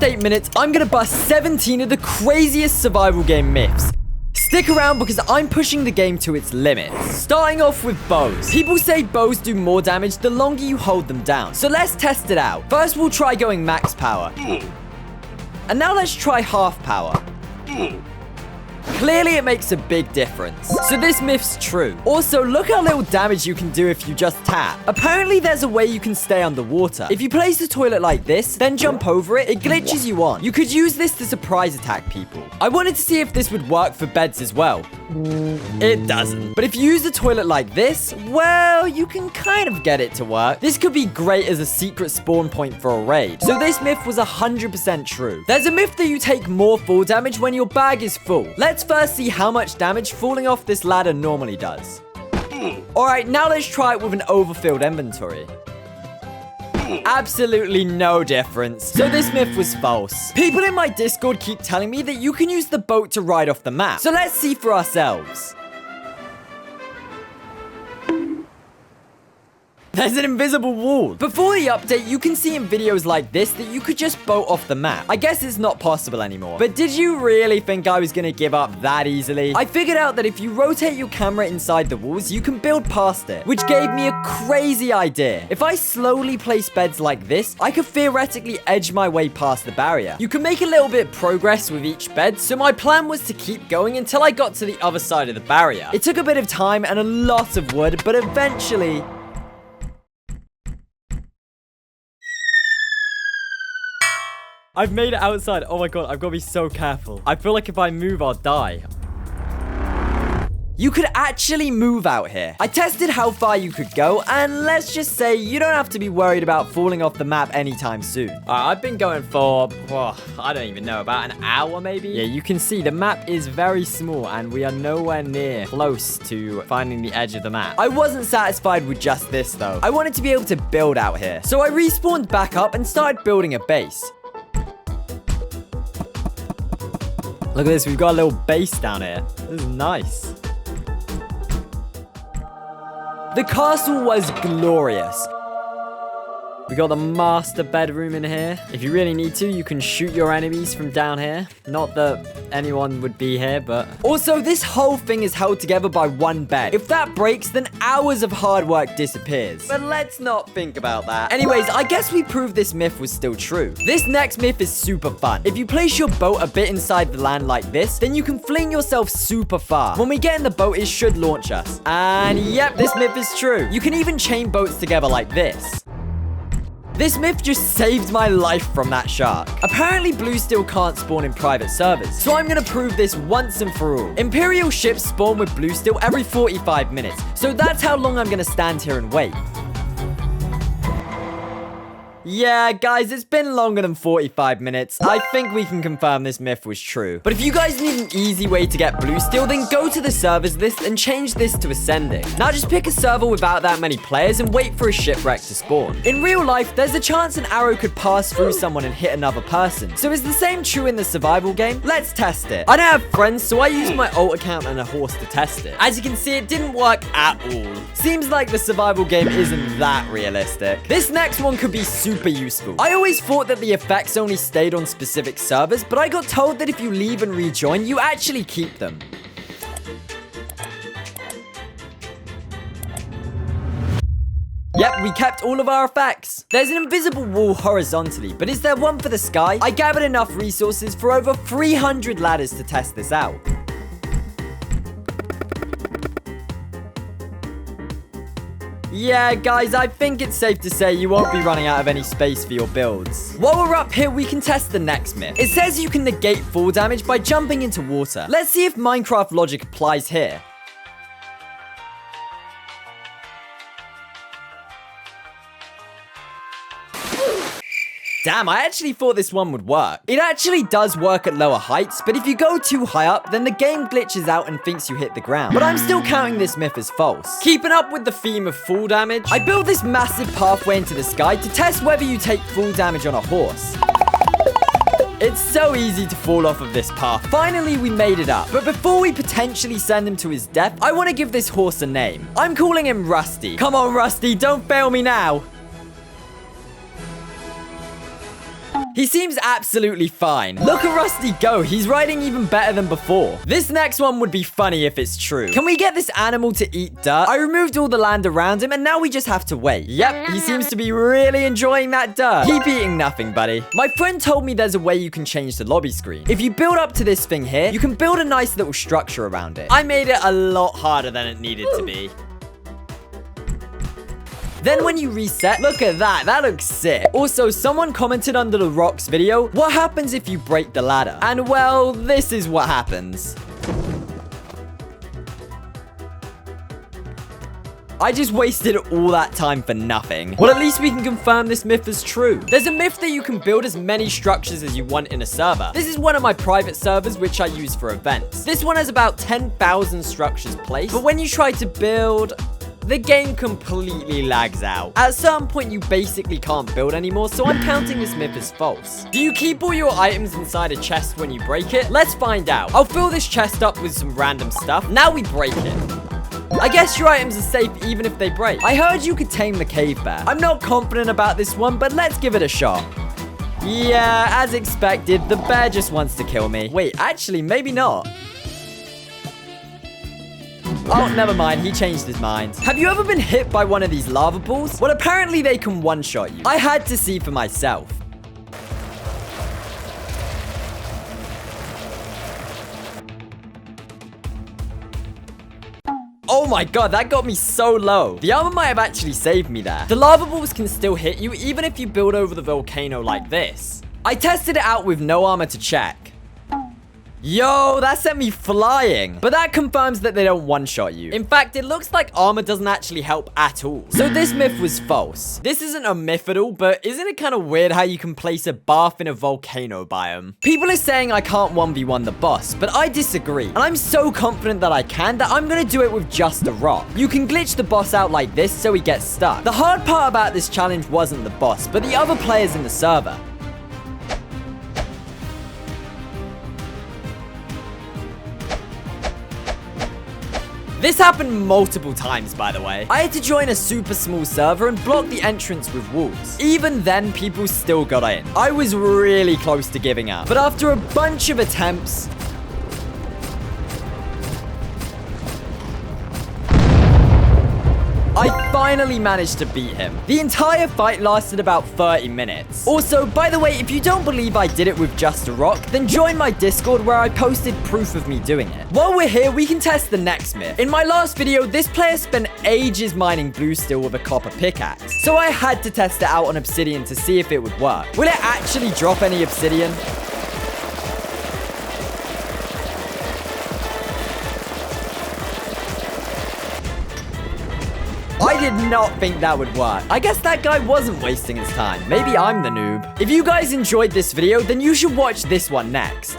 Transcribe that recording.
8 minutes, I'm gonna bust 17 of the craziest survival game myths. Stick around because I'm pushing the game to its limits. Starting off with bows. People say bows do more damage the longer you hold them down. So let's test it out. First, we'll try going max power. And now let's try half power. Clearly, it makes a big difference. So this myth's true. Also, look how little damage you can do if you just tap. Apparently, there's a way you can stay underwater. If you place the toilet like this, then jump over it, it glitches you on. You could use this to surprise attack people. I wanted to see if this would work for beds as well. It doesn't. But if you use the toilet like this, well, you can kind of get it to work. This could be great as a secret spawn point for a raid. So this myth was 100% true. There's a myth that you take more fall damage when your bag is full. Let's first see how much damage falling off this ladder normally does. Alright, now let's try it with an overfilled inventory. Absolutely no difference. So this myth was false. People in my Discord keep telling me that you can use the boat to ride off the map. So let's see for ourselves. There's an invisible wall. Before the update, you can see in videos like this that you could just boat off the map. I guess it's not possible anymore. But did you really think I was gonna give up that easily? I figured out that if you rotate your camera inside the walls, you can build past it, which gave me a crazy idea. If I slowly place beds like this, I could theoretically edge my way past the barrier. You can make a little bit of progress with each bed, so my plan was to keep going until I got to the other side of the barrier. It took a bit of time and a lot of wood, but eventually... I've made it outside. Oh my god, I've got to be so careful. I feel like if I move, I'll die. You could actually move out here. I tested how far you could go, and let's just say you don't have to be worried about falling off the map anytime soon. I've been going for, I don't even know, about an hour maybe? Yeah, you can see the map is very small, and we are nowhere near close to finding the edge of the map. I wasn't satisfied with just this, though. I wanted to be able to build out here. So I respawned back up and started building a base. Look at this, we've got a little base down here. This is nice. The castle was glorious. We got the master bedroom in here. If you really need to, you can shoot your enemies from down here. Not that anyone would be here, but... Also, this whole thing is held together by one bed. If that breaks, then hours of hard work disappears. But let's not think about that. Anyways, I guess we proved this myth was still true. This next myth is super fun. If you place your boat a bit inside the land like this, then you can fling yourself super far. When we get in the boat, it should launch us. And yep, this myth is true. You can even chain boats together like this. This myth just saved my life from that shark. Apparently, Bluesteel can't spawn in private servers, so I'm gonna prove this once and for all. Imperial ships spawn with Bluesteel every 45 minutes, so that's how long I'm gonna stand here and wait. Yeah, guys, it's been longer than 45 minutes. I think we can confirm this myth was true. But if you guys need an easy way to get Bluesteel, then go to the servers list and change this to ascending. Now just pick a server without that many players and wait for a shipwreck to spawn. In real life, there's a chance an arrow could pass through someone and hit another person. So is the same true in the survival game? Let's test it. I don't have friends, so I used my alt account and a horse to test it. As you can see, it didn't work at all. Seems like the survival game isn't that realistic. This next one could be super useful. I always thought that the effects only stayed on specific servers, but I got told that if you leave and rejoin, you actually keep them. Yep, we kept all of our effects. There's an invisible wall horizontally, but is there one for the sky? I gathered enough resources for over 300 ladders to test this out. Yeah, guys, I think it's safe to say you won't be running out of any space for your builds. While we're up here, we can test the next myth. It says you can negate fall damage by jumping into water. Let's see if Minecraft logic applies here. Damn, I actually thought this one would work. It actually does work at lower heights, but if you go too high up, then the game glitches out and thinks you hit the ground. But I'm still counting this myth as false. Keeping up with the theme of fall damage, I built this massive pathway into the sky to test whether you take fall damage on a horse. It's so easy to fall off of this path. Finally, we made it up. But before we potentially send him to his death, I want to give this horse a name. I'm calling him Rusty. Come on, Rusty, don't fail me now. He seems absolutely fine. Look at Rusty go. He's riding even better than before. This next one would be funny if it's true. Can we get this animal to eat dirt? I removed all the land around him, and now we just have to wait. Yep, he seems to be really enjoying that dirt. Keep eating nothing, buddy. My friend told me there's a way you can change the lobby screen. If you build up to this thing here, you can build a nice little structure around it. I made it a lot harder than it needed to be. Then when you reset, look at that. That looks sick. Also, someone commented under the rocks video, what happens if you break the ladder? And well, this is what happens. I just wasted all that time for nothing. Well, at least we can confirm this myth is true. There's a myth that you can build as many structures as you want in a server. This is one of my private servers, which I use for events. This one has about 10,000 structures placed, but when you try to build, the game completely lags out. At a certain point, you basically can't build anymore, so I'm counting this myth as false. Do you keep all your items inside a chest when you break it? Let's find out. I'll fill this chest up with some random stuff. Now we break it. I guess your items are safe even if they break. I heard you could tame the cave bear. I'm not confident about this one, but let's give it a shot. Yeah, as expected, the bear just wants to kill me. Wait, actually, maybe not. Oh, never mind. He changed his mind. Have you ever been hit by one of these lava balls? Well, apparently they can one-shot you. I had to see for myself. Oh my god, that got me so low. The armor might have actually saved me there. The lava balls can still hit you even if you build over the volcano like this. I tested it out with no armor to check. Yo, that sent me flying. But that confirms that they don't one-shot you. In fact, it looks like armor doesn't actually help at all. So this myth was false. This isn't a myth at all, but isn't it kind of weird how you can place a bath in a volcano biome? People are saying I can't 1v1 the boss, but I disagree. And I'm so confident that I can that I'm gonna do it with just a rock. You can glitch the boss out like this so he gets stuck. The hard part about this challenge wasn't the boss, but the other players in the server. This happened multiple times, by the way. I had to join a super small server and block the entrance with walls. Even then, people still got in. I was really close to giving up. But after a bunch of attempts, I finally managed to beat him. The entire fight lasted about 30 minutes. Also, by the way, if you don't believe I did it with just a rock, then join my Discord where I posted proof of me doing it. While we're here, we can test the next myth. In my last video, this player spent ages mining Bluesteel with a copper pickaxe. So I had to test it out on obsidion to see if it would work. Will it actually drop any obsidian? I did not think that would work. I guess that guy wasn't wasting his time. Maybe I'm the noob. If you guys enjoyed this video, then you should watch this one next.